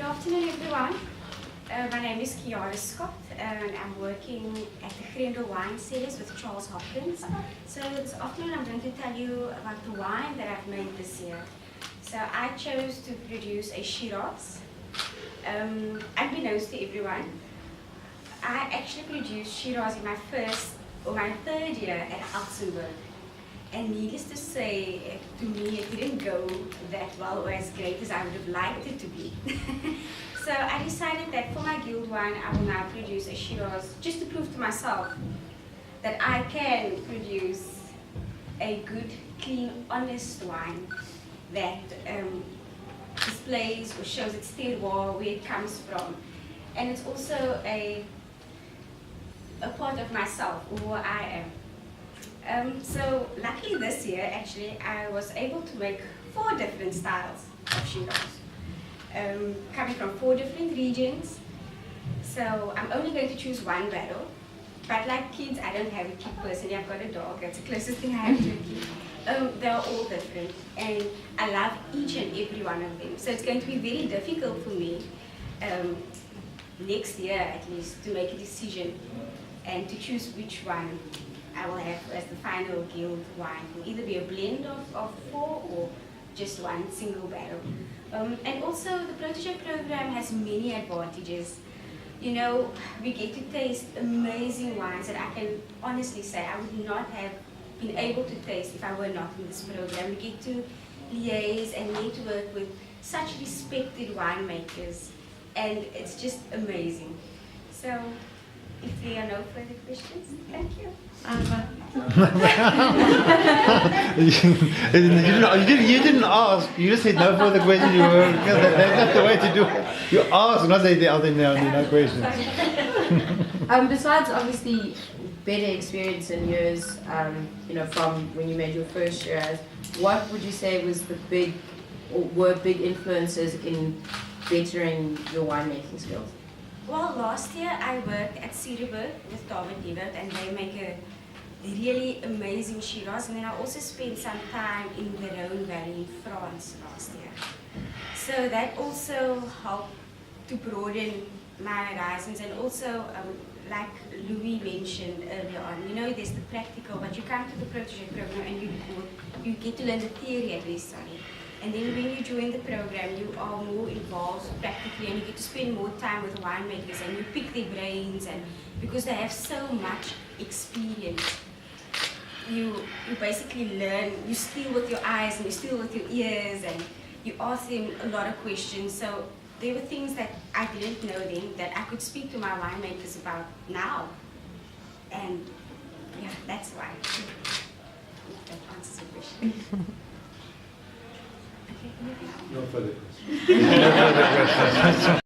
afternoon, everyone. My name is Kiara Scott, and I'm working at the Grendel Wine Series with Charles Hopkins. So this afternoon, I'm going to tell you about the wine that I've made this year. So I chose to produce a Shiraz. Unbeknownst to everyone, I actually produced Shiraz in my third year at Altenburg. And needless to say, to me, it didn't go that well or as great as I would have liked it to be. So I decided that for my guild wine, I will now produce a Shiraz just to prove to myself that I can produce a good, clean, honest wine that displays or shows its terroir, where it comes from. And it's also a part of myself, who I am. So luckily this year, actually, I was able to make 4 different styles of Shiraz, coming from 4 different regions. So I'm only going to choose 1 barrel, but like kids, I don't have a kid personally. I've got a dog. That's the closest thing I have to a kid. They're all different, and I love each and every one of them. So it's going to be very difficult for me next year, at least, to make a decision and to choose which one I will have as the final guild wine. It will either be a blend of 4 or just 1 single barrel. And also the Protege program has many advantages. You know, we get to taste amazing wines that I can honestly say I would not have been able to taste if I were not in this program. We get to liaise and network with such respected winemakers, and it's just amazing. So, if there are no further questions, thank you. You didn't ask. You just said no further questions. That's the way to do it. You ask, not say there are no questions. Besides obviously better experience in years, from when you made your first Shiraz, what would you say was were big influences in bettering your winemaking skills? Well, last year I worked at CWG with David, and they make a really amazing Shiraz. And then I also spent some time in the Rhone Valley in France last year. So that also helped to broaden my horizons. And also, like Louis mentioned earlier on, you know, there's the practical, but you come to the Protege program and you get to learn the theory at least on it. And then when you join the program, you are more involved practically, and you get to spend more time with winemakers, and you pick their brains, and because they have so much experience, you basically learn. You steal with your eyes and you steal with your ears, and you ask them a lot of questions. So there were things that I didn't know then that I could speak to my winemakers about now. And yeah, that's why. That answers your question. No further questions.